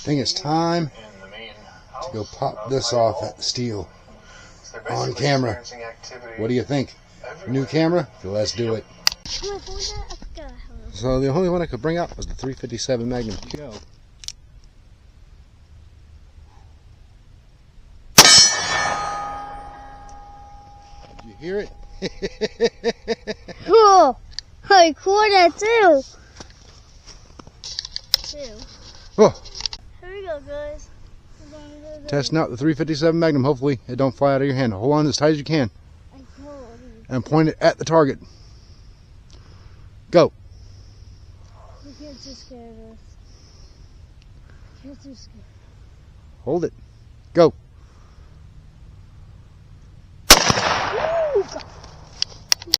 think it's time to go pop this off at the steel on camera. What do you think? New camera? Let's do it. So the only one I could bring up was the 357 Magnum. Go. Did you hear it? Cool. I caught that too. Oh. Here we go, guys. Testing out the 357 Magnum. Hopefully it don't fly out of your hand. Hold on as tight as you can. And point it at the target. Go. You can't too scared of us. You're too scared. Hold it. Go. Ooh,